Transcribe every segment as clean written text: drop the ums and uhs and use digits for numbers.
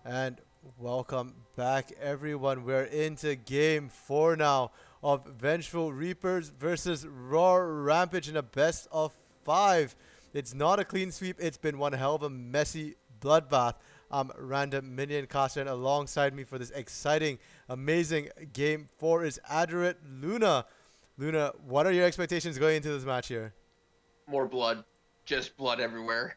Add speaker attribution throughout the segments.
Speaker 1: And welcome back, everyone. We're into game 4 now of Vengeful Reapers versus Rawr Rampage in a best of 5. It's not a clean sweep. It's been one hell of a messy bloodbath. Random minion caster, and alongside me for this exciting, amazing game 4 is Adorit Luna. Luna, what are your expectations going into this match here?
Speaker 2: More blood. Just blood everywhere.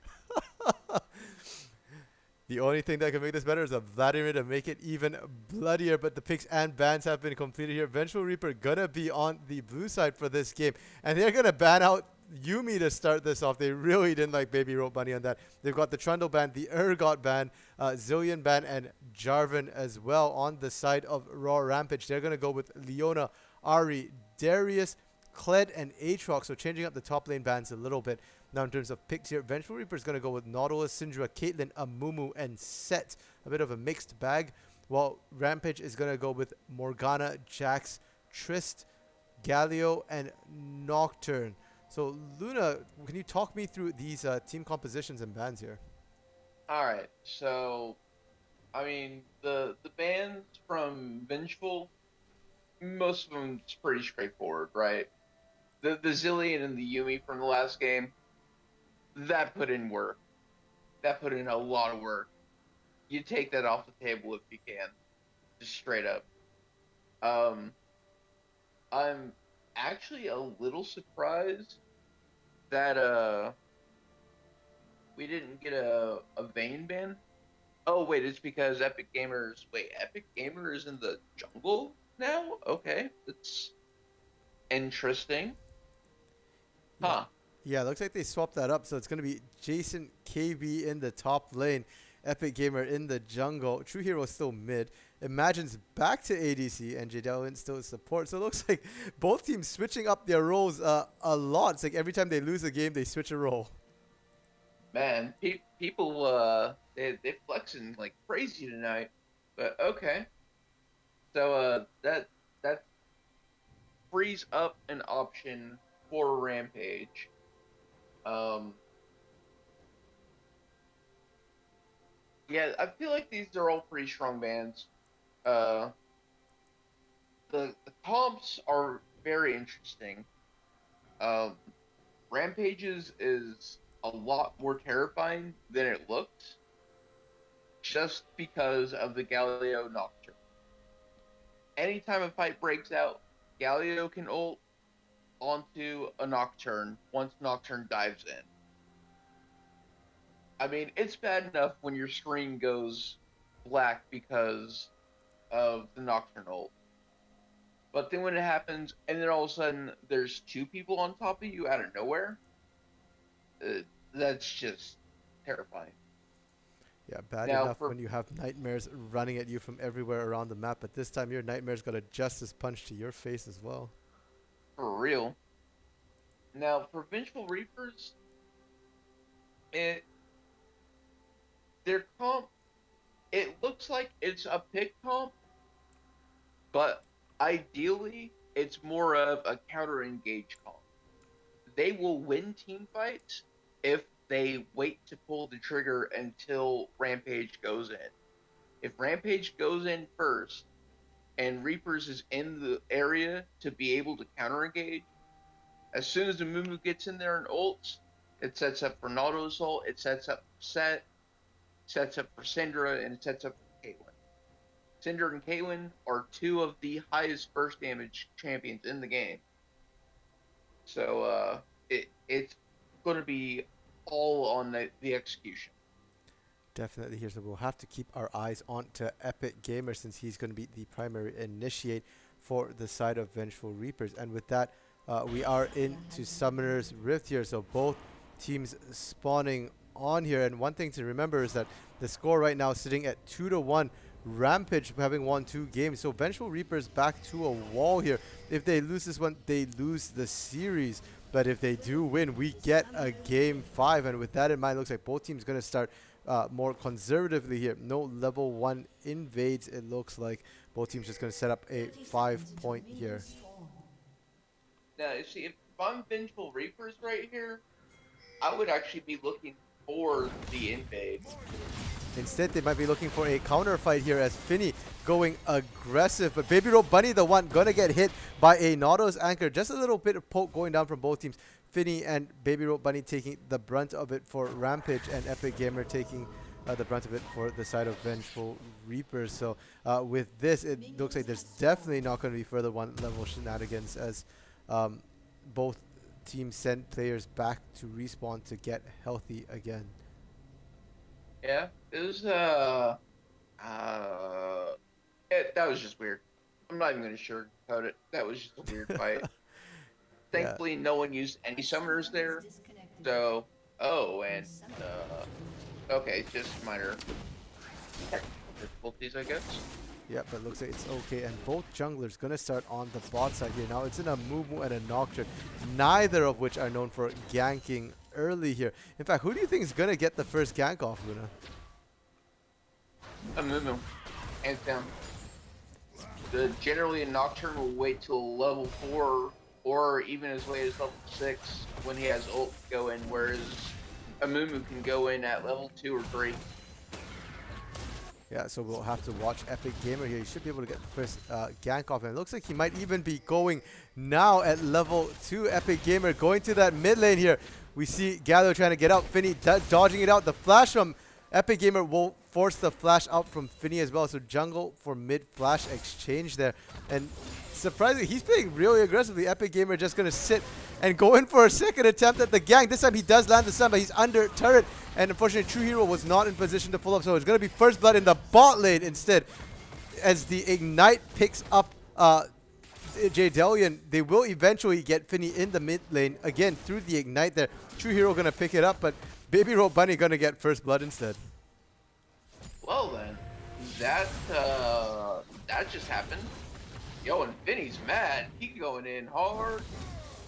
Speaker 1: The only thing that can make this better is a Vladimir to make it even bloodier, but the picks and bans have been completed here. Vengeful Reaper gonna be on the blue side for this game, and they're gonna ban out Yumi to start this off. They really didn't like Baby Rope Bunny on that. They've got the Trundle ban, the Urgot ban, Zillion ban, and Jarvan as well on the side of Rawr Rampage. They're gonna go with Leona, Ari, Darius, Kled, and Aatrox, so changing up the top lane bans a little bit. Now, in terms of picks here, Vengeful Reaper is going to go with Nautilus, Syndra, Caitlyn, Amumu, and Set. A bit of a mixed bag. While Rampage is going to go with Morgana, Jax, Trist, Galio, and Nocturne. So, Luna, can you talk me through these team compositions and bans here?
Speaker 2: Alright, so I mean the bands from Vengeful, most of them's pretty straightforward, right? The Zillion and the Yumi from the last game, that put in work. That put in a lot of work. You take that off the table if you can. Just straight up. Um I'm actually a little surprised that we didn't get a Vayne ban. Oh wait, it's because Epic Gamer is in the jungle now? Okay, that's interesting.
Speaker 1: Yeah.
Speaker 2: Huh.
Speaker 1: Yeah, looks like they swapped that up. So it's going to be Jason KB in the top lane, Epic Gamer in the jungle, True Hero still mid, Imagine's back to ADC, and Jadalin still support. So it looks like both teams switching up their roles a lot. It's like every time they lose a game, they switch a role.
Speaker 2: Man, people they flexing like crazy tonight. But okay. So that frees up an option for Rampage. Um yeah, I feel like these are all pretty strong bands. Uh the comps are very interesting. Um, Rampages is a lot more terrifying than it looks, just because of the Galio Nocturne. Anytime a fight breaks out, Galio can ult onto a Nocturne once Nocturne dives in. I mean, it's bad enough when your screen goes black because of the Nocturne ult. But then when it happens, and then all of a sudden there's two people on top of you out of nowhere, uh, that's just terrifying.
Speaker 1: Yeah, bad
Speaker 2: Now,
Speaker 1: enough
Speaker 2: for
Speaker 1: when you have nightmares running at you from everywhere around the map, but this time your nightmare's got a justice punch to your face as well.
Speaker 2: for real, now for Vengeful Reapers, it their comp, it looks like it's a pick comp, but ideally it's more of a counter engage comp. They will win team fights if they wait to pull the trigger until Rampage goes in. If Rampage goes in first and Reapers is in the area to be able to counter engage, as soon as the Mumu gets in there and ults, it sets up for Nautilus ult, it sets up for sets up for Syndra, and it sets up for Caitlyn. Syndra and Caitlyn are two of the highest burst damage champions in the game. So it's going to be all on the execution.
Speaker 1: Definitely here, so we'll have to keep our eyes on to Epic Gamer since he's going to be the primary initiate for the side of Vengeful Reapers. And with that, we are into Summoner's Rift here, so both teams spawning on here. And one thing to remember is that the score right now is sitting at 2-1. Rampage having won 2 games, so Vengeful Reapers back to a wall here. If they lose this one, they lose the series. But if they do win, we get a game 5. And with that in mind, it looks like both teams going to start more conservatively here. No level 1 invades, it looks like. Both teams just going to set up a 5-point here.
Speaker 2: Now, you see, if I'm Vengeful Reapers right here, I would actually be looking for the invade.
Speaker 1: Instead, they might be looking for a counter fight here as Finny going aggressive. But Baby Rope Bunny, the one gonna get hit by a Nautilus Anchor. Just a little bit of poke going down from both teams. Finny and Baby Rope Bunny taking the brunt of it for Rampage, and Epic Gamer taking the brunt of it for the side of Vengeful Reapers. So with this, it looks like there's definitely not going to be further one-level shenanigans as both teams send players back to respawn to get healthy again.
Speaker 2: Yeah, it was that was just weird. I'm not even gonna sugarcoat it. That was just a weird fight. Thankfully, no one used any summoners there. So, okay, just minor difficulties, I guess.
Speaker 1: Yeah, but looks like it's okay. And both junglers going to start on the bot side here. Now, it's in a Mumu and a Nocturne, neither of which are known for ganking early here. In fact, who do you think is going to get the first gank off, Luna?
Speaker 2: A Mumu, hands down. Generally, a Nocturne will wait till level 4 or even as late as level 6 when he has ult to go in, whereas a Mumu can go in at level 2 or 3.
Speaker 1: Yeah, so we'll have to watch Epic Gamer here. He should be able to get the first gank off. And it looks like he might even be going now at level 2. Epic Gamer going to that mid lane here. We see Gallo trying to get out. Finny dodging it out. The flash from Epic Gamer will force the flash out from Finny as well. So jungle for mid flash exchange there. And surprisingly, he's playing really aggressively. Epic Gamer just going to sit and go in for a second attempt at the gank. This time he does land the stun, but he's under turret. And unfortunately, True Hero was not in position to pull up. So it's going to be first blood in the bot lane instead. As the Ignite picks up Jadelian, they will eventually get Finny in the mid lane. Again, through the Ignite there. True Hero going to pick it up, but Baby Rope Bunny going to get first blood instead.
Speaker 2: Well then, that just happened. Yo, and Finny's mad. He going in hard.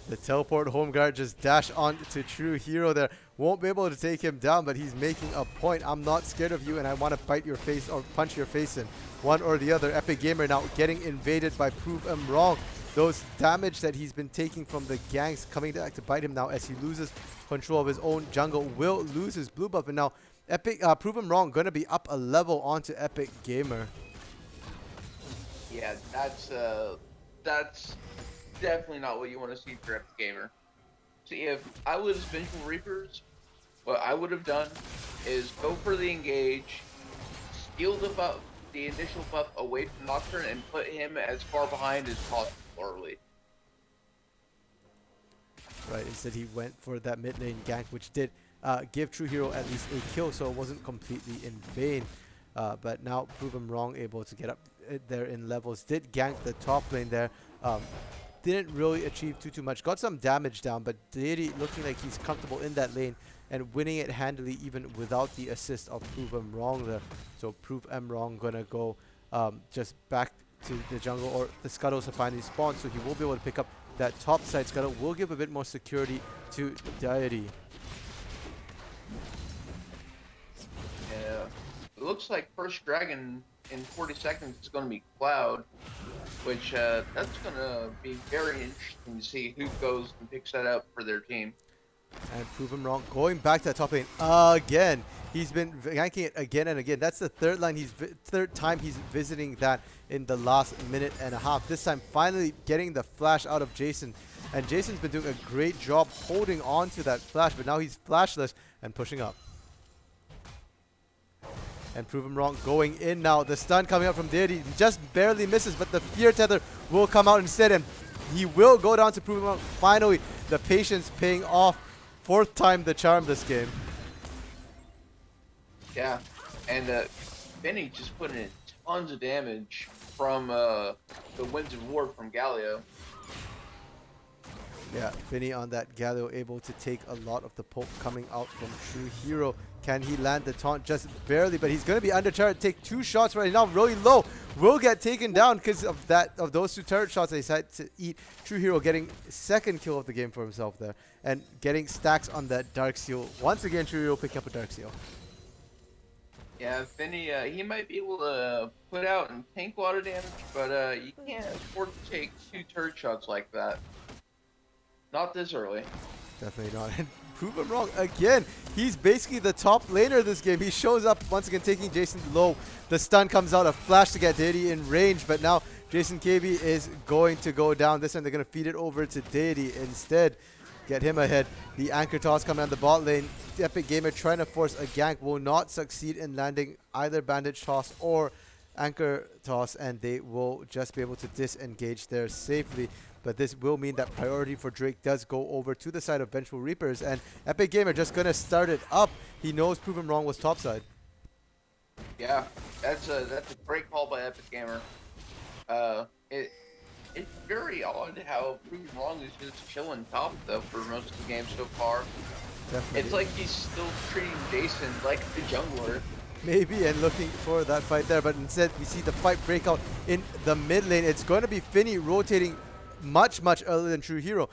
Speaker 1: The teleport home guard just dash on to True Hero there. Won't be able to take him down, but he's making a point. I'm not scared of you, and I want to bite your face or punch your face in. One or the other. Epic Gamer now getting invaded by Prove Him Wrong. Those damage that he's been taking from the ganks coming back to bite him now as he loses control of his own jungle. Will lose his blue buff, and now Epic Prove Him Wrong going to be up a level onto Epic Gamer.
Speaker 2: Yeah, that's definitely not what you want to see for Epic Gamer. See, if I was Vengeful Reapers, what I would have done is go for the engage, steal the buff, the initial buff away from Nocturne, and put him as far behind as possible early.
Speaker 1: Right, instead he went for that mid lane gank, which did give True Hero at least a kill, so it wasn't completely in vain. But now Prove Him Wrong able to get up there in levels. Did gank the top lane there. Didn't really achieve too much. Got some damage down, but Deity looking like he's comfortable in that lane and winning it handily even without the assist of Prove Him Wrong there. So Prove Him Wrong gonna go just back to the jungle, or the scuttles have finally spawned, so he will be able to pick up that top side scuttle. Will give a bit more security to Deity.
Speaker 2: Yeah, it looks like first dragon in 40 seconds is going to be Cloud, which that's going to be very interesting to see who goes and picks that up for their team.
Speaker 1: And Prove Him Wrong going back to that top lane again. He's been ganking it again and again. That's the third time he's visiting that in the last minute and a half. This time finally getting the flash out of Jason. And Jason's been doing a great job holding on to that flash, but now he's flashless and pushing up. And Prove Him Wrong going in now. The stun coming up from Deity just barely misses, but the Fear Tether will come out instead, and he will go down to Prove Him Wrong. Finally, the patience paying off. Fourth time the charm this game.
Speaker 2: Yeah, and Finny just putting in tons of damage from the Winds of War from Galio.
Speaker 1: Yeah, Finny on that Galio able to take a lot of the poke coming out from True Hero. Can he land the taunt? Just barely, but he's going to be under turret. Take 2 shots right now, really low. Will get taken down because of those 2 turret shots they decided to eat. True Hero getting second kill of the game for himself there, and getting stacks on that Dark Seal. Once again, True Hero picking up a Dark Seal.
Speaker 2: Yeah, Finny, he might be able to put out and tank a lot of damage, but you can't afford to take 2 turret shots like that. Not this early.
Speaker 1: Definitely not. And Prove him wrong again. He's basically the top laner this game. He shows up once again, taking Jason low. The stun comes out, a flash to get Deity in range, but now Jason KB is going to go down. This time they're going to feed it over to Deity instead. Get him ahead. The anchor toss coming on the bot lane. The Epic Gamer trying to force a gank will not succeed in landing either bandage toss or anchor toss, and they will just be able to disengage there safely. But this will mean that priority for Drake does go over to the side of Vengeful Reapers, and Epic Gamer just going to start it up. He knows Prove Him Wrong was topside.
Speaker 2: Yeah, that's a great call by Epic Gamer. It's very odd how Prove Him Wrong is just chilling top though for most of the game so far.
Speaker 1: Definitely.
Speaker 2: It's like he's still treating Jason like the jungler.
Speaker 1: Maybe, and looking for that fight there, but instead we see the fight break out in the mid lane. It's going to be Finny rotating much earlier than True Hero.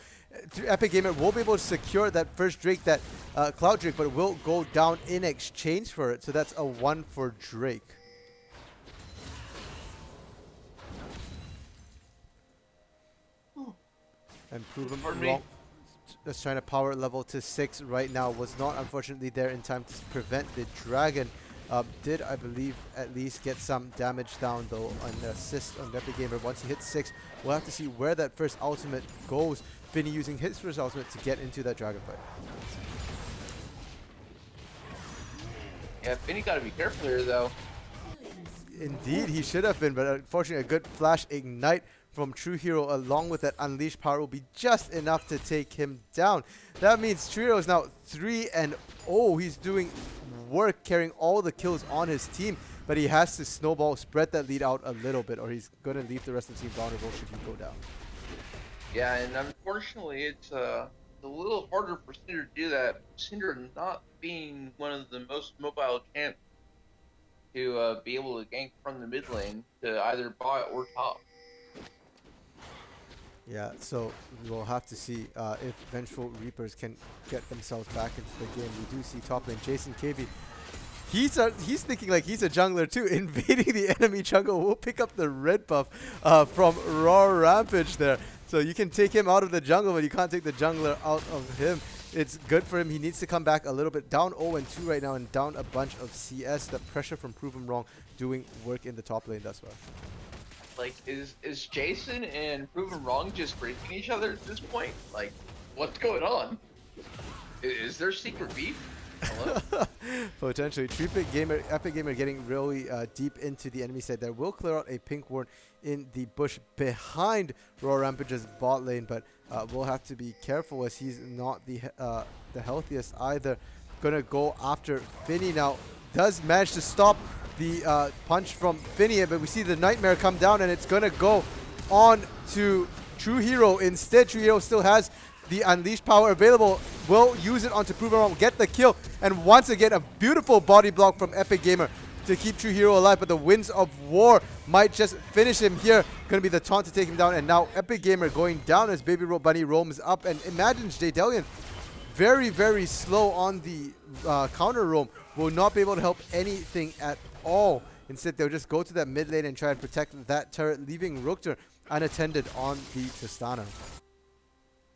Speaker 1: Epic Gamer will be able to secure that first Drake, that Cloud Drake, but it will go down in exchange for it. So that's a 1 for Drake. And Prove Him Wrong, just trying to power level to 6 right now, was not unfortunately there in time to prevent the dragon. Did, I believe, at least get some damage down though on the assist on Epic Gamer. Once he hits 6, we'll have to see where that first ultimate goes. Finny using his first ultimate to get into that dragon fight.
Speaker 2: Yeah, Finny gotta be careful here though.
Speaker 1: Indeed, he should have been, but unfortunately a good flash ignite from True Hero along with that unleashed power will be just enough to take him down. That means True Hero is now 3-0. He's doing work carrying all the kills on his team, but he has to snowball, spread that lead out a little bit, or he's going to leave the rest of the team vulnerable should he go down.
Speaker 2: Yeah, and unfortunately it's a little harder for Cinder to do that. Cinder not being one of the most mobile champs to be able to gank from the mid lane to either bot or top.
Speaker 1: Yeah, so we'll have to see if Vengeful Reapers can get themselves back into the game. We do see top lane Jason KB. He's thinking like he's a jungler too, invading the enemy jungle. We'll pick up the red buff from Rawr Rampage there. So you can take him out of the jungle, but you can't take the jungler out of him. It's good for him. He needs to come back a little bit. Down 0-2 right now and down a bunch of CS. The pressure from Prove Him Wrong doing work in the top lane thus far.
Speaker 2: Like, is Jason and Prove Him Wrong just breaking each other at this point? Like, what's going on? Is there secret beef? Hello?
Speaker 1: Potentially. Epic Gamer getting really deep into the enemy side there. Will clear out a pink ward in the bush behind Rawr Rampage's bot lane, but we'll have to be careful as he's not the healthiest either. Gonna go after Finny now. Does manage to stop the punch from Finny, but we see the Nightmare come down and it's gonna go on to True Hero. Instead, True Hero still has the unleashed power available, will use it onto Prove Him Wrong, get the kill, and once again a beautiful body block from Epic Gamer to keep True Hero alive, but the Winds of War might just finish him here. Gonna be the taunt to take him down, and now Epic Gamer going down as Baby Bunny roams up, and imagine Jadelian very slow on the counter roam, will not be able to help anything at all. Instead, they'll just go to that mid lane and try and protect that turret, leaving Rookter unattended on the Tristana.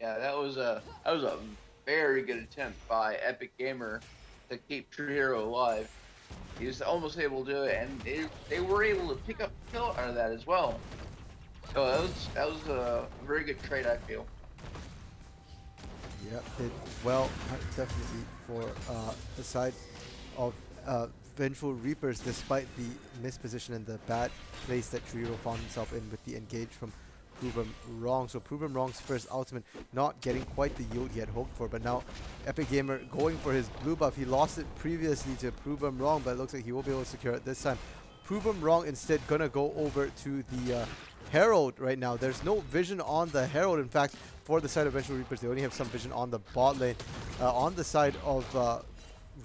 Speaker 2: Yeah, that was a very good attempt by Epic Gamer to keep True Hero alive. He was almost able to do it, and they were able to pick up a kill out of that as well. So that was a very good trade, I feel.
Speaker 1: Yeah, did well, definitely for the side of Vengeful Reapers, despite the misposition and the bad place that True Hero found himself in with the engage from Prove Him Wrong. So Prove Him Wrong's first ultimate not getting quite the yield he had hoped for, but now Epic Gamer going for his blue buff. He lost it previously to Prove Him Wrong, but it looks like he will be able to secure it this time. Prove Him Wrong instead gonna go over to the Herald right now. There's no vision on the Herald. In fact, for the side of Vengeful Reapers, they only have some vision on the bot lane. On the side of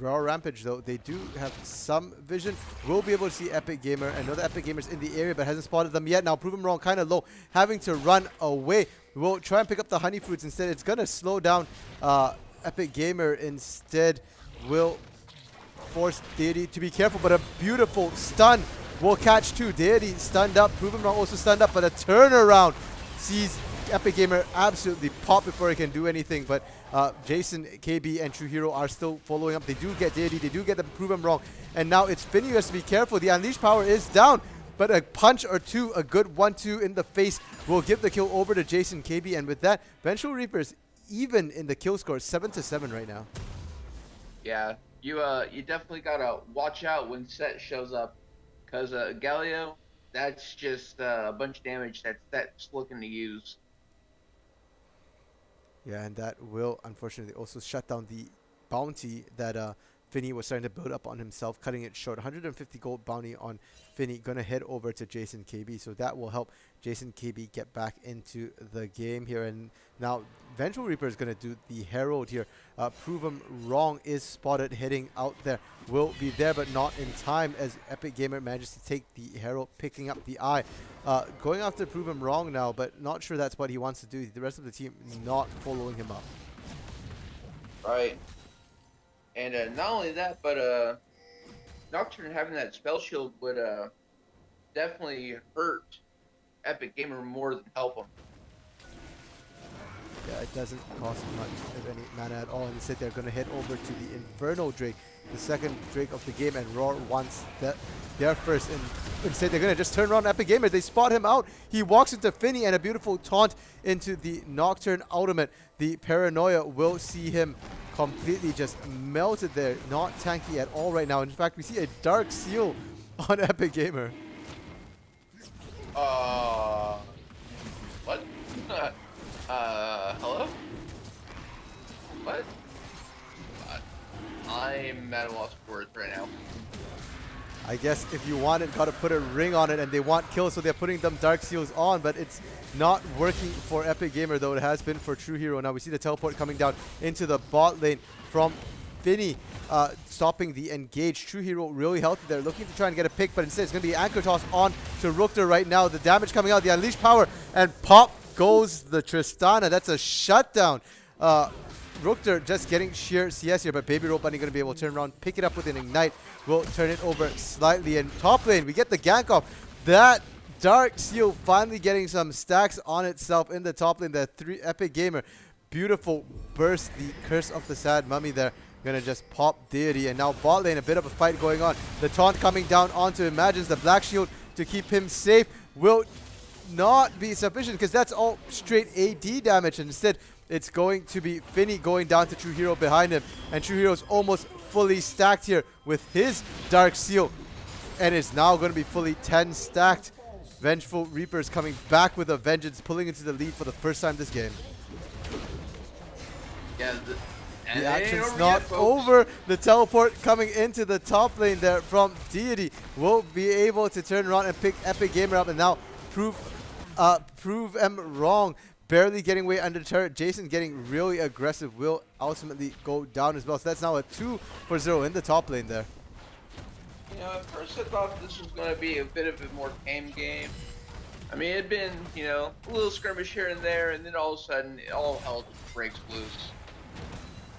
Speaker 1: Rawr Rampage, though, they do have some vision. We'll be able to see Epic Gamer. I know that Epic Gamer's in the area, but hasn't spotted them yet. Now, Prove Him Wrong kind of low, having to run away. We'll try and pick up the honey fruits instead. It's going to slow down Epic Gamer instead. Will force Deity to be careful, but a beautiful stun will catch too. Deity stunned up. Prove Him Wrong also stunned up, but a turnaround sees Epic Gamer absolutely pop before he can do anything, but Jason, KB, and True Hero are still following up. They do get Deity, they do get the Prove Him Wrong, and now it's Finny who has to be careful. The Unleashed power is down, but a punch or two, a good 1-2 in the face will give the kill over to Jason, KB, and with that, Vengeful Reapers even in the kill score, 7-7 right now.
Speaker 2: Yeah, you definitely gotta watch out when Set shows up, because Galio, that's just a bunch of damage that Set's looking to use.
Speaker 1: Yeah, and that will unfortunately also shut down the bounty that Finny was starting to build up on himself, cutting it short. 150 gold bounty on Finny, gonna head over to Jason KB, so that will help Jason KB get back into the game here. And now Vengeful Reaper is gonna do the Herald here. Prove him wrong is spotted heading out there, will be there but not in time as Epic Gamer manages to take the Herald, picking up the eye. Going after Prove him wrong now, but not sure that's what he wants to do. The rest of the team not following him up.
Speaker 2: Right. And not only that, but Nocturne having that spell shield would definitely hurt Epic Gamer more than help him.
Speaker 1: Yeah, it doesn't cost much of any mana at all. And instead, they're going to head over to the Inferno Drake, the second Drake of the game, and Rawr wants their first. And instead, they're going to just turn around Epic Gamer. They spot him out. He walks into Finny and a beautiful taunt into the Nocturne ultimate. The Paranoia will see him completely just melted there. Not tanky at all right now. In fact, we see a Dark Seal on Epic Gamer.
Speaker 2: What? Hello? What? I'm at a loss for words right now.
Speaker 1: I guess if you want it, gotta put a ring on it, and they want kills, so they're putting them Dark Seals on, but it's not working for Epic Gamer, though it has been for True Hero. Now we see the teleport coming down into the bot lane from Finny, stopping the engage. True Hero really healthy there, looking to try and get a pick, but instead it's going to be Anchor Toss on to Rookter right now. The damage coming out, the Unleashed power, and pop goes the Tristana. That's a shutdown. Rookter just getting sheer CS here, but Baby Rope Bunny going to be able to turn around, pick it up with an Ignite. We'll turn it over slightly. And top lane, we get the gank off. That Dark Seal finally getting some stacks on itself in the top lane. The Epic Gamer, beautiful burst, the Curse of the Sad Mummy there. Gonna just pop Deity, and now bot lane, a bit of a fight going on. The taunt coming down onto Imagines, the Black Shield to keep him safe will not be sufficient because that's all straight AD damage. And instead, it's going to be Finny going down to True Hero behind him, and True Hero's almost fully stacked here with his Dark Seal, and is now going to be fully 10 stacked. Vengeful Reapers coming back with a vengeance, pulling into the lead for the first time this game.
Speaker 2: Yeah,
Speaker 1: the action's not over. The teleport coming into the top lane there from Deity will be able to turn around and pick Epic Gamer up, and now prove them wrong. Barely getting away under the turret. Jason getting really aggressive will ultimately go down as well. So that's now a 2-0 in the top lane there.
Speaker 2: You know, at first I thought this was going to be a bit of a more tame game. I mean, it had been, you know, a little skirmish here and there, and then all of a sudden, all hell just breaks loose.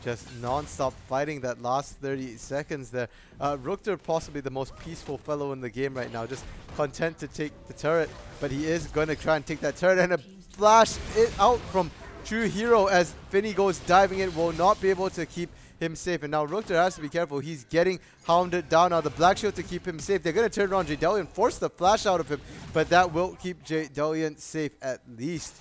Speaker 1: Just non-stop fighting that last 30 seconds there. Rookter, possibly the most peaceful fellow in the game right now, just content to take the turret, but he is going to try and take that turret, and a flash it out from True Hero as Finny goes diving in, will not be able to keep him safe. And now Rookter has to be careful. He's getting hounded down. Now the Black Shield to keep him safe. They're going to turn around Jadelian, force the flash out of him, but that will keep Jadelian safe at least.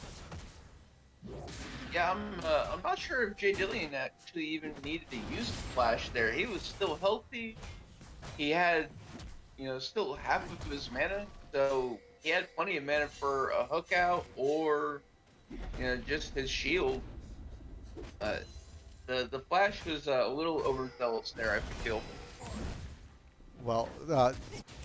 Speaker 2: Yeah, I'm not sure if Jadelian actually even needed to use the flash there. He was still healthy. He had, you know, still half of his mana, so he had plenty of mana for a hook out or, you know, just his shield. The flash was a little overzealous there, I feel.
Speaker 1: Well,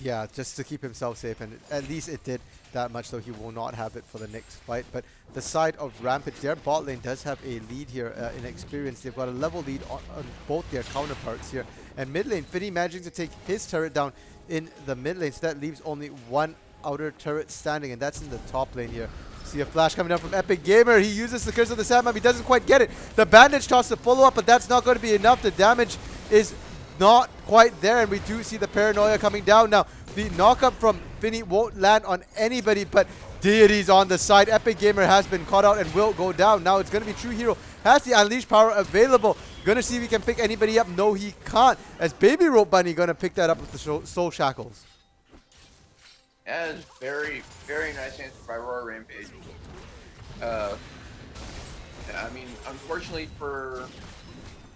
Speaker 1: yeah, just to keep himself safe, and at least it did that much, though he will not have it for the next fight. But the side of Rampage, their bot lane does have a lead here in experience. They've got a level lead on both their counterparts here. And mid lane, Finny managing to take his turret down in the mid lane, so that leaves only one outer turret standing, and that's in the top lane here. See a flash coming down from Epic Gamer. He uses the Curse of the Sandman. He doesn't quite get it. The bandage toss to follow up, but that's not going to be enough. The damage is not quite there, and we do see the Paranoia coming down now. The knockup from Finny won't land on anybody, but Deity's on the side. Epic Gamer has been caught out and will go down. Now it's going to be True Hero. Has the Unleash power available. Gonna see if he can pick anybody up. No, he can't. As Baby Rope Bunny gonna pick that up with the Soul Shackles.
Speaker 2: That is very, very nice answer by Rawr Rampage. I mean, unfortunately for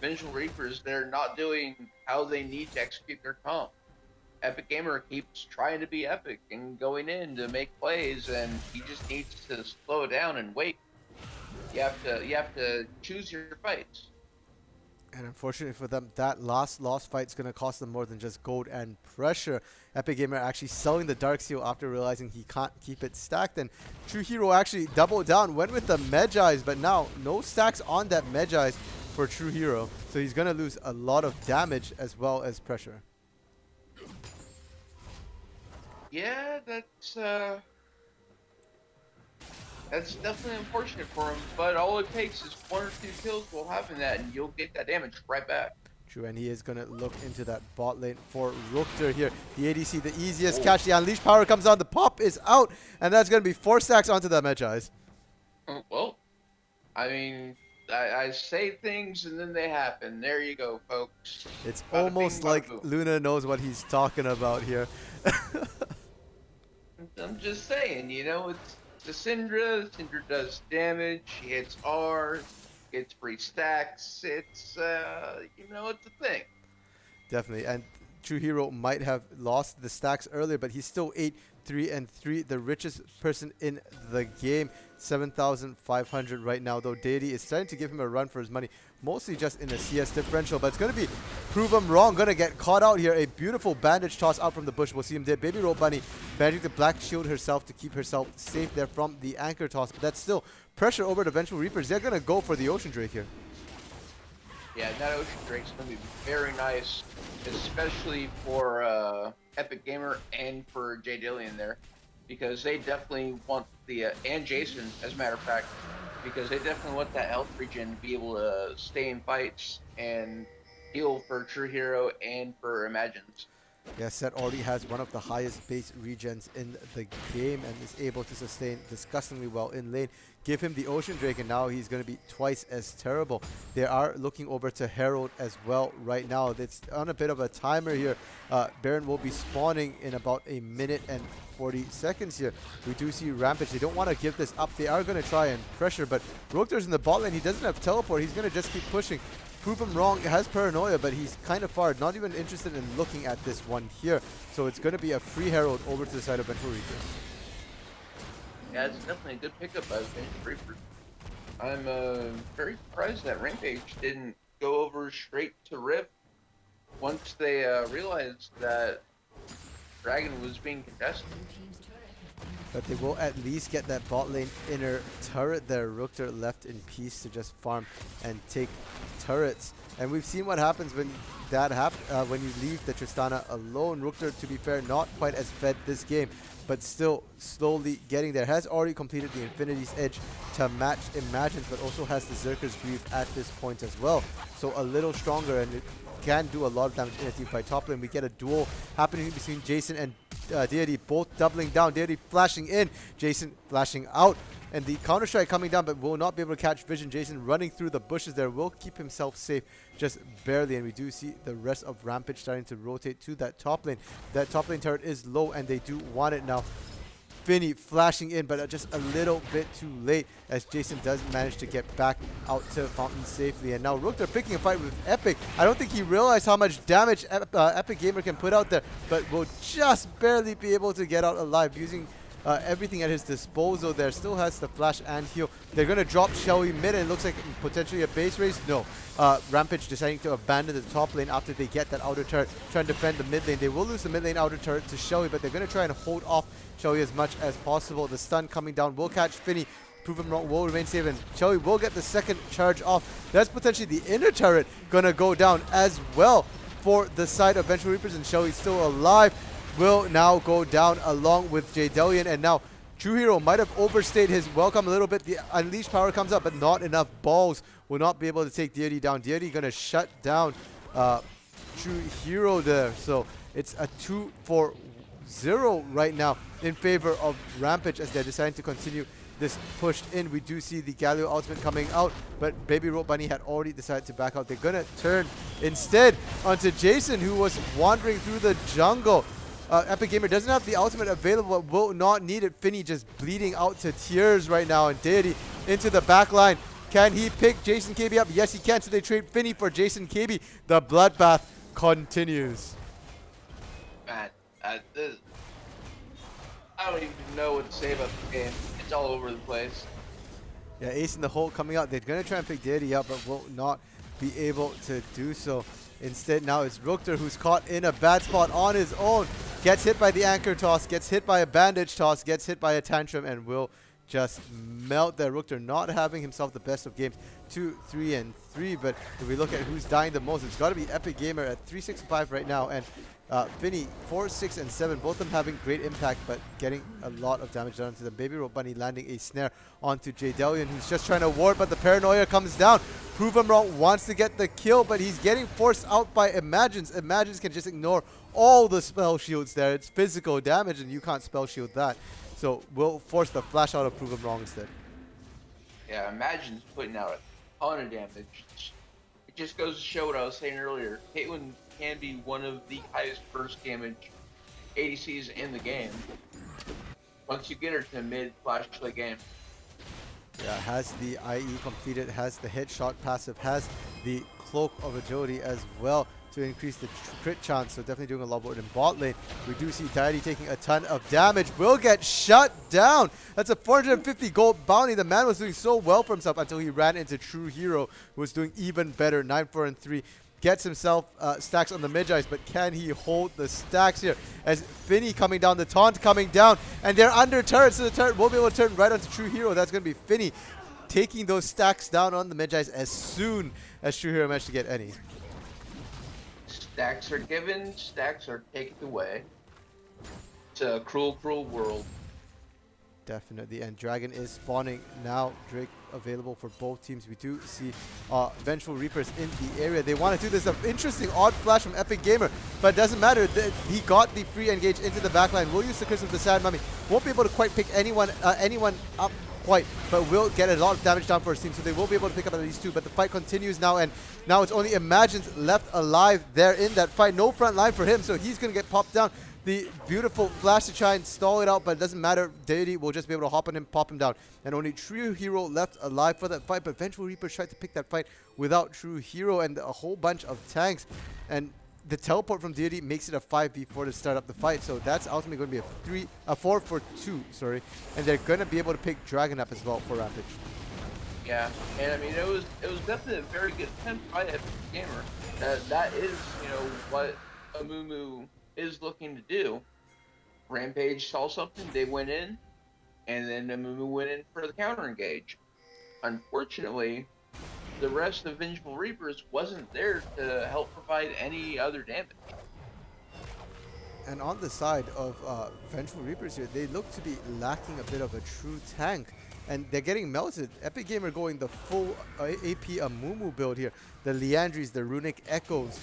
Speaker 2: Vengeful Reapers, they're not doing how they need to execute their comp. Epic Gamer keeps trying to be epic and going in to make plays, and he just needs to slow down and wait. You have to choose your fights.
Speaker 1: And unfortunately for them, that last fight is going to cost them more than just gold and pressure. Epic Gamer actually selling the Dark Seal after realizing he can't keep it stacked. And True Hero actually doubled down, went with the Medjais, but now no stacks on that Medjais for True Hero. So he's going to lose a lot of damage as well as pressure.
Speaker 2: Yeah, that's definitely unfortunate for him, but all it takes is 1 or 2 kills while having that, and you'll get that damage right back.
Speaker 1: True, and he is going to look into that bot lane for Rookter here. The ADC, the easiest catch. The Unleash power comes on. The pop is out, and that's going to be 4 stacks onto the Medjais.
Speaker 2: Well, I mean, I say things and then they happen. There you go, folks.
Speaker 1: It's almost like Luna knows what he's talking about here.
Speaker 2: I'm just saying, you know, it's the Syndra. Syndra does damage. She hits R, gets free stacks. It's, you know, it's a thing.
Speaker 1: Definitely. And True Hero might have lost the stacks earlier, but he's still 8-3-3, the richest person in the game. 7,500 right now, though Deity is starting to give him a run for his money, mostly just in a CS differential, but it's going to be prove him wrong. Going to get caught out here. A beautiful bandage toss out from the bush. We'll see him dead. Baby Rope Bunny managing to black shield herself to keep herself safe there from the anchor toss, but that's still pressure over the Vengeful Reapers. They're going to go for the Ocean Drake here.
Speaker 2: Yeah, that Ocean Drake's going to be very nice, especially for Epic Gamer and for J Dillion there, because they definitely want the and Jason, as a matter of fact, because they definitely want that health regen to be able to stay in fights and heal for True Hero and for Imagines.
Speaker 1: Yeah, Set already has one of the highest base regens in the game and is able to sustain disgustingly well in lane. Give him the Ocean Drake and now he's going to be twice as terrible. They are looking over to Herald as well right now. It's on a bit of a timer here. Baron will be spawning in about a minute and 40 seconds here. We do see Rampage. They don't want to give this up. They are going to try and pressure, but Rookter's in the bot lane. He doesn't have teleport. He's going to just keep pushing. Prove him wrong. It has paranoia, but he's kind of far. Not even interested in looking at this one here. So it's going to be a free Herald over to the side of Vengeful Reapers.
Speaker 2: Yeah, it's definitely a good pickup by Vengeful Reapers. I'm very surprised that Rampage didn't go over straight to Rift once they realized that Dragon was being contested.
Speaker 1: But they will at least get that bot lane inner turret there. Rookter left in peace to just farm and take turrets. And we've seen what happens when that happens, when you leave the Tristana alone. Rookter, to be fair, not quite as fed this game, but still slowly getting there. Has already completed the Infinity's Edge to match Imagines, but also has the Zerker's Greave at this point as well. So a little stronger, and it can do a lot of damage in a team fight. Top lane, we get a duel happening between Jason and Deity, both doubling down. Deity flashing in, Jason flashing out. And the counter-strike coming down, but will not be able to catch vision. Jason running through the bushes there will keep himself safe just barely. And we do see the rest of Rampage starting to rotate to that top lane. That top lane turret is low, and they do want it now. Finny flashing in, but just a little bit too late as Jason does manage to get back out to Fountain safely. And now Rookter picking a fight with Epic. I don't think he realized how much damage Epic Gamer can put out there, but will just barely be able to get out alive using everything at his disposal there. Still has the flash and heal. They're going to drop Shelly mid, and it looks like potentially a base race. No. Rampage deciding to abandon the top lane after they get that outer turret, trying to defend the mid lane. They will lose the mid lane outer turret to Shelly, but they're going to try and hold off Shelly as much as possible. The stun coming down will catch Finny. Prove him wrong, will remain safe, and Shelly will get the second charge off. That's potentially the inner turret going to go down as well for the side of Vengeful Reapers, and Shelly still alive. Will now go down along with J Dillion, and now True Hero might have overstayed his welcome a little bit. The Unleash power comes up, but not enough balls. Will not be able to take Deity down. Deity going to shut down True Hero there. So it's a 2 for 0 right now in favor of Rampage as they're deciding to continue this pushed in. We do see the Galio ultimate coming out, but Baby Rope Bunny had already decided to back out. They're gonna turn instead onto Jason, who was wandering through the jungle. Epic Gamer doesn't have the ultimate available, but will not need it. Finny just bleeding out to tears right now, and Deity into the back line. Can he pick Jason KB up? Yes, he can. So they trade Finny for Jason KB. The bloodbath continues.
Speaker 2: Man, I don't even know what to say about the game. It's all over the place.
Speaker 1: Yeah, Ace in the hole coming out. They're going to try and pick Deity up, but will not be able to do so. Instead, now it's Rookter, who's caught in a bad spot on his own. Gets hit by the anchor toss, gets hit by a bandage toss, gets hit by a tantrum, and will just melt there. Rookter not having himself the best of games. 2, 3, and 3. But if we look at who's dying the most, it's got to be Epic Gamer at 365 right now. And Finny, 4, 6, and 7. Both of them having great impact, but getting a lot of damage done to them. Baby Rope Bunny landing a snare onto Jadelian, who's just trying to ward, but the paranoia comes down. Prove him wrong, wants to get the kill, but he's getting forced out by Imagines. Imagines can just ignore all the spell shields there. It's physical damage, and you can't spell shield that. So we'll force the flash out of Prove him wrong instead.
Speaker 2: Yeah, Imagine's putting out a ton of damage. It just goes to show what I was saying earlier. Caitlyn can be one of the highest burst damage ADCs in the game. Once you get her to mid-flash play game.
Speaker 1: Yeah, has the IE completed, has the headshot passive, has the Cloak of Agility as well to increase the crit chance, so definitely doing a lot more in bot lane. We do see Tidy taking a ton of damage, will get shut down. That's a 450 gold bounty. The man was doing so well for himself until he ran into True Hero, who was doing even better. 9, 4, and 3. Gets himself stacks on the mid-ice, but can he hold the stacks here? As Finny coming down, the taunt coming down, and they're under turret, so the turret won't be able to turn right onto True Hero. That's going to be Finny taking those stacks down on the mid-ice as soon as True Hero managed to get any.
Speaker 2: Stacks are given, stacks are taken away. It's a cruel, cruel world.
Speaker 1: Definitely, and Dragon is spawning now. Drake available for both teams. We do see Vengeful Reapers in the area. They want to do this. An interesting odd flash from Epic Gamer, but it doesn't matter. He got the free engage into the backline. We'll use the Curse of the Sad Mummy. Won't be able to quite pick anyone up quite, but will get a lot of damage down for his team, so they will be able to pick up at least 2. But the fight continues now, and now it's only Imagines left alive there in that fight. No front line for him, so he's going to get popped down. The beautiful flash to try and stall it out, but it doesn't matter. Deity will just be able to hop on him, pop him down. And only True Hero left alive for that fight, but Vengeful Reapers tried to pick that fight without True Hero and a whole bunch of tanks. And the teleport from Deity makes it a 5v4 to start up the fight, so that's ultimately going to be a 4 for 2, sorry. And they're going to be able to pick Dragon up as well for Rampage.
Speaker 2: Yeah, and I mean, it was definitely a very good attempt by Epic Gamer. That is, you know, what Amumu is looking to do. Rampage saw something, they went in, and then Amumu went in for the counter engage. Unfortunately, the rest of Vengeful Reapers wasn't there to help provide any other damage.
Speaker 1: And on the side of Vengeful Reapers here, they look to be lacking a bit of a true tank. And they're getting melted. Epic Gamer going the full AP Amumu build here. The Leandries, the Runic Echoes,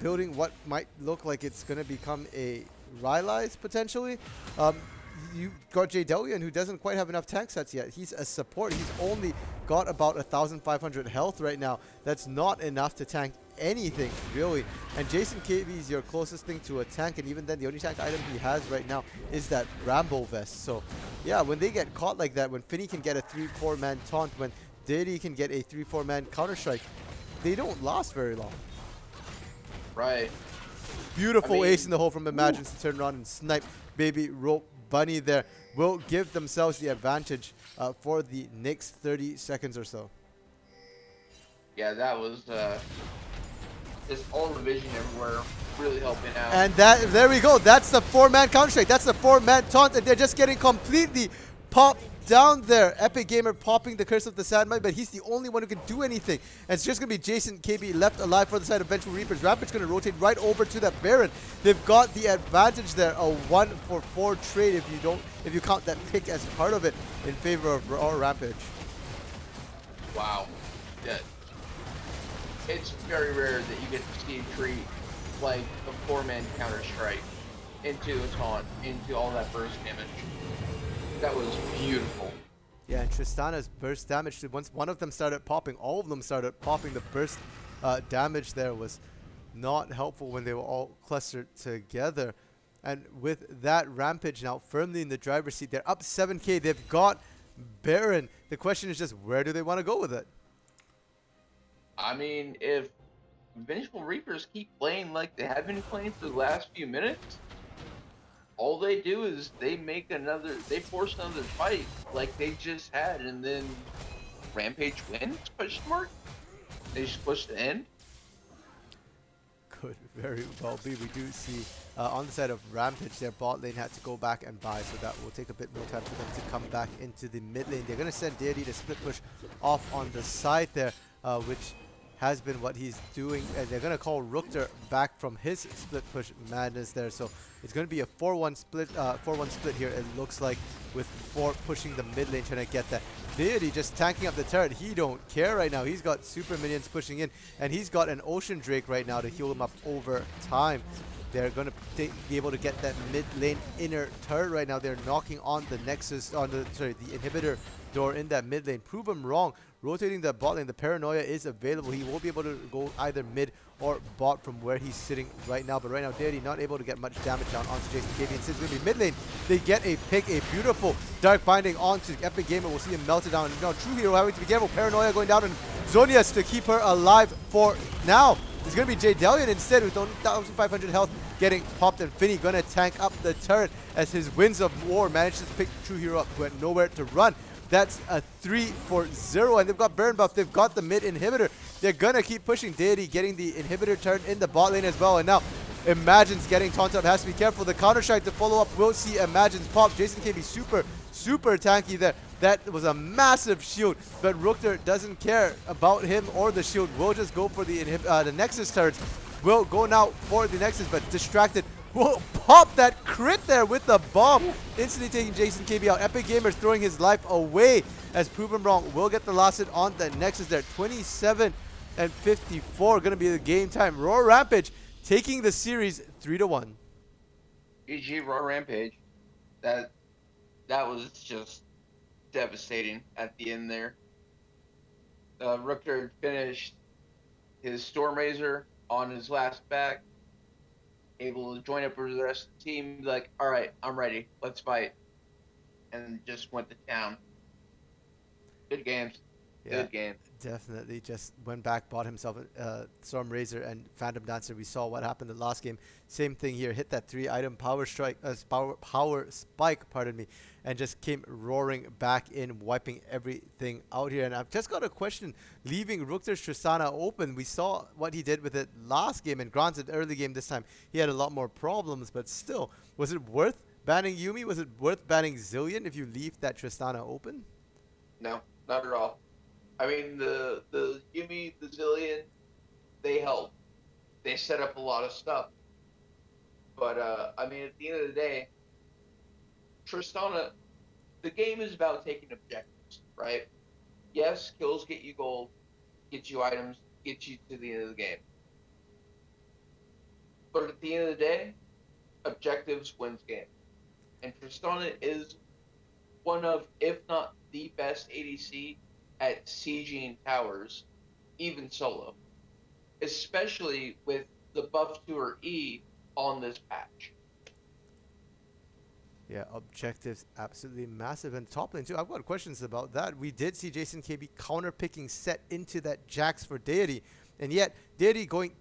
Speaker 1: building what might look like it's going to become a Rylai's potentially. You got Jadelian, who doesn't quite have enough tank sets yet. He's a support. He's only got about 1,500 health right now. That's not enough to tank anything, really. And Jason KB is your closest thing to a tank, and even then, the only tank item he has right now is that Rambo vest. So, yeah, when they get caught like that, when Finny can get a 3-4 man taunt, when Deity can get a 3-4 man counter-strike, they don't last very long.
Speaker 2: Right.
Speaker 1: Beautiful ace in the hole from Imagines to turn around and snipe Baby Rope Bunny there. Will give themselves the advantage for the next 30 seconds or so.
Speaker 2: Yeah, that was just all the vision everywhere really helping out.
Speaker 1: And there we go. That's the 4-man counter-strike. That's the 4-man taunt, and they're just getting completely popped down there. Epic Gamer popping the Curse of the Sad Mummy, but he's the only one who can do anything. And it's just going to be Jason KB left alive for the side of Vengeful Reapers. Rampage going to rotate right over to that Baron. They've got the advantage there. A 1-for-4 trade if you count that pick as part of it in favor of Rawr Rampage.
Speaker 2: Wow. Yeah. It's very rare that you get to see a tree like a 4-man Counter-Strike into a taunt, into all that burst damage. That was beautiful.
Speaker 1: Yeah, and Tristana's burst damage, once one of them started popping, all of them started popping. The burst damage there was not helpful when they were all clustered together. And with that, Rampage now firmly in the driver's seat. They're up 7k. They've got Baron. The question is just, where do they want to go with it?
Speaker 2: I mean, if Vengeful Reapers keep playing like they have been playing for the last few minutes, all they do is they force another fight like they just had, and then Rampage wins, question mark? They just push the end?
Speaker 1: Could very well be. We do see on the side of Rampage, their bot lane had to go back and buy, so that will take a bit more time for them to come back into the mid lane. They're going to send Deity to split push off on the side there, which has been what he's doing. And they're going to call Rookter back from his split push madness there. So it's going to be a 4-1 split, 4-1 split here, it looks like, with 4 pushing the mid lane, trying to get that. Deity just tanking up the turret. He don't care right now. He's got super minions pushing in, and he's got an Ocean Drake right now to heal him up over time. They're going to be able to get that mid lane inner turret right now. They're knocking on the Nexus, on the inhibitor door in that mid lane. Prove him wrong. Rotating the bot lane, the Paranoia is available. He will be able to go either mid or bot from where he's sitting right now. But right now, Deity not able to get much damage down onto Jason KB. And since it's going to be mid lane, they get a pick, a beautiful Dark Binding onto Epic Gamer. We'll see him melted down. Now, True Hero having to be careful. Paranoia going down, and Zonias to keep her alive for now. It's going to be Jay Delian instead with only 1,500 health getting popped, and Finny going to tank up the turret as his Winds of War manages to pick True Hero up, who had nowhere to run. That's a 3-0, and they've got burn buff. They've got the mid inhibitor. They're going to keep pushing. Deity getting the inhibitor turn in the bot lane as well, and now Imagine's getting taunted up. Has to be careful. The counter strike to follow up. We'll see Imagine's pop. Jason KB super tanky there. That was a massive shield, but Rookter doesn't care about him or the shield. We'll just go for the Nexus turrets. We'll go now for the Nexus, but distracted. We'll pop that crit there with the bomb, instantly taking Jason KB out. Epic Gamer's throwing his life away as proven wrong. We'll get the last hit on the Nexus there. 27 and 54 going to be the game time. Rawr Rampage taking the series 3-1.
Speaker 2: GG Rawr Rampage. That was just devastating at the end there. Rookter finished his Stormraiser on his last back, able to join up with the rest of the team, like, all right, I'm ready, let's fight, and just went to town. Good games.
Speaker 1: Yeah,
Speaker 2: good game.
Speaker 1: Definitely just went back, bought himself a Stormraiser and Phantom Dancer. We saw what happened the last game. Same thing here. Hit that 3-item power spike, pardon me, and just came roaring back in, wiping everything out here. And I've just got a question. Leaving Rookter's Tristana open, we saw what he did with it last game, and granted, early game this time, he had a lot more problems, but still, was it worth banning Yuumi? Was it worth banning Zillion if you leave that Tristana open?
Speaker 2: No, not at all. I mean, the Yuumi, the Zillion, they help. They set up a lot of stuff. But, I mean, at the end of the day, Tristana, the game is about taking objectives, right? Yes, kills get you gold, get you items, get you to the end of the game. But at the end of the day, objectives wins game. And Tristana is one of, if not the best ADC at sieging towers, even solo. Especially with the buff to her E on this patch.
Speaker 1: Yeah, objectives absolutely massive. And top lane too, I've got questions about that. We did see Jason KB counter-picking set into that Jax for Deity. And yet, Deity going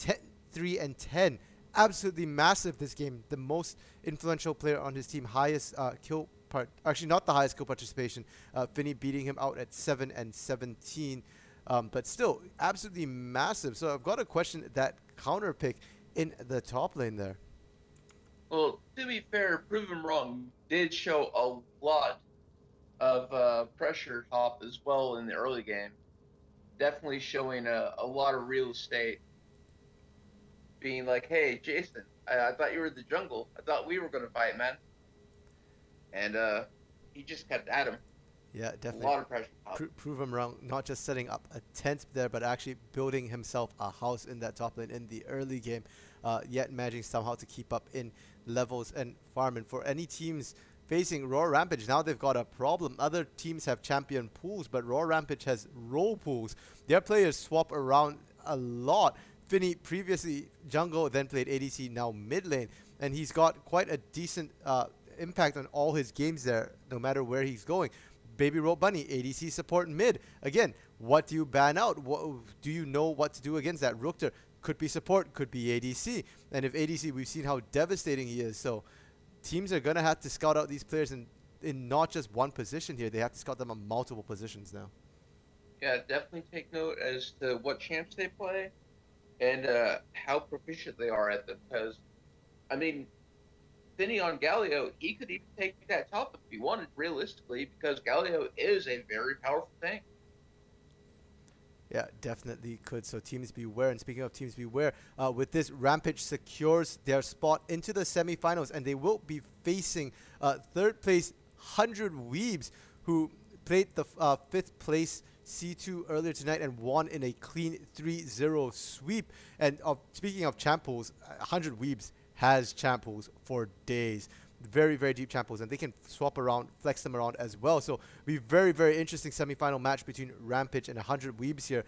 Speaker 1: 10-3-10. Absolutely massive this game. The most influential player on his team. Highest kill part. Actually, not the highest kill participation. Finny beating him out at 7-17. But still, absolutely massive. So I've got a question, that counter pick in the top lane there.
Speaker 2: Well, to be fair, Proven Wrong did show a lot of pressure top as well in the early game. Definitely showing a lot of real estate. Being like, hey, Jason, I thought you were the jungle. I thought we were going to fight, man. And he just kept at him.
Speaker 1: Yeah, definitely.
Speaker 2: A lot of pressure.
Speaker 1: Prove him wrong. Not just setting up a tent there, but actually building himself a house in that top lane in the early game. Yet managing somehow to keep up in levels and farm. And for any teams facing Rawr Rampage, now they've got a problem. Other teams have champion pools, but Rawr Rampage has role pools. Their players swap around a lot. Finny previously jungle, then played ADC, now mid lane, and he's got quite a decent impact on all his games there, no matter where he's going. Baby Roll Bunny, ADC support mid. Again, what do you ban out? Do you know what to do against that? Rookter could be support, could be ADC. And if ADC, we've seen how devastating he is. So teams are going to have to scout out these players in not just one position here. They have to scout them on multiple positions now.
Speaker 2: Yeah, definitely take note as to what champs they play and how proficient they are at them. Because, I mean, Finny on Galio, he could even take that top if he wanted, realistically, because Galio is a very powerful tank.
Speaker 1: Yeah, definitely could. So teams beware. And speaking of teams beware, with this, Rampage secures their spot into the semifinals, and they will be facing third place 100 Weebs, who played the fifth place C2 earlier tonight and won in a clean 3-0 sweep. And speaking of champ pools, 100 Weebs has champ pools for days. Very, very deep champ pools, and they can swap around, flex them around as well. So be very, very interesting semi-final match between Rampage and 100 Weebs here.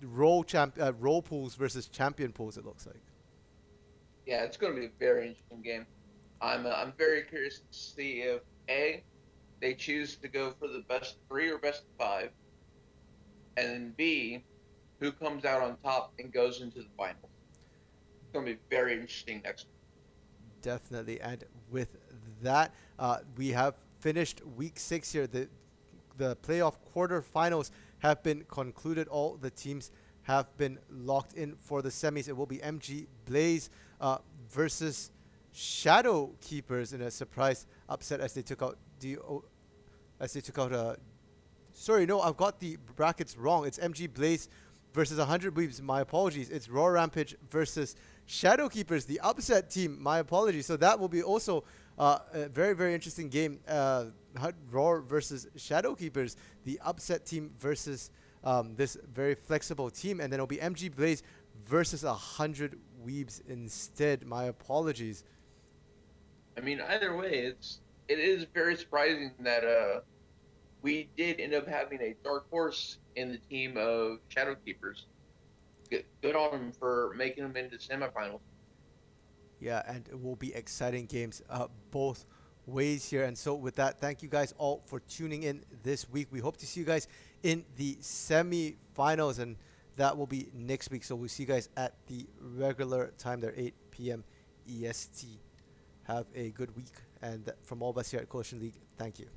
Speaker 1: Role pools versus champion pools, it looks like.
Speaker 2: Yeah, it's going to be a very interesting game. I'm very curious to see if A, they choose to go for the best 3 or best 5, and then B, who comes out on top and goes into the finals. It's going to be very interesting next week.
Speaker 1: Definitely. And with that, we have finished week 6 here. The playoff quarterfinals have been concluded. All the teams have been locked in for the semis. It will be MG Blaze versus Shadow Keepers in a surprise upset as they took out sorry, no, I've got the brackets wrong. It's MG Blaze versus 100 Weebs. My apologies. It's Rawr Rampage versus Shadow Keepers, the upset team. My apologies. So that will be also a very, very interesting game. Rawr versus Shadow Keepers, the upset team versus this very flexible team. And then it'll be MG Blaze versus 100 Weebs instead. My apologies.
Speaker 2: I mean, either way, it is very surprising that we did end up having a dark horse in the team of Shadow Keepers. Good on them for making them into semifinals.
Speaker 1: Yeah, and it will be exciting games both ways here. And so with that, thank you guys all for tuning in this week. We hope to see you guys in the semi-finals, and that will be next week. So we'll see you guys at the regular time there, 8 p.m. EST. Have a good week. And from all of us here at Coalition League, thank you.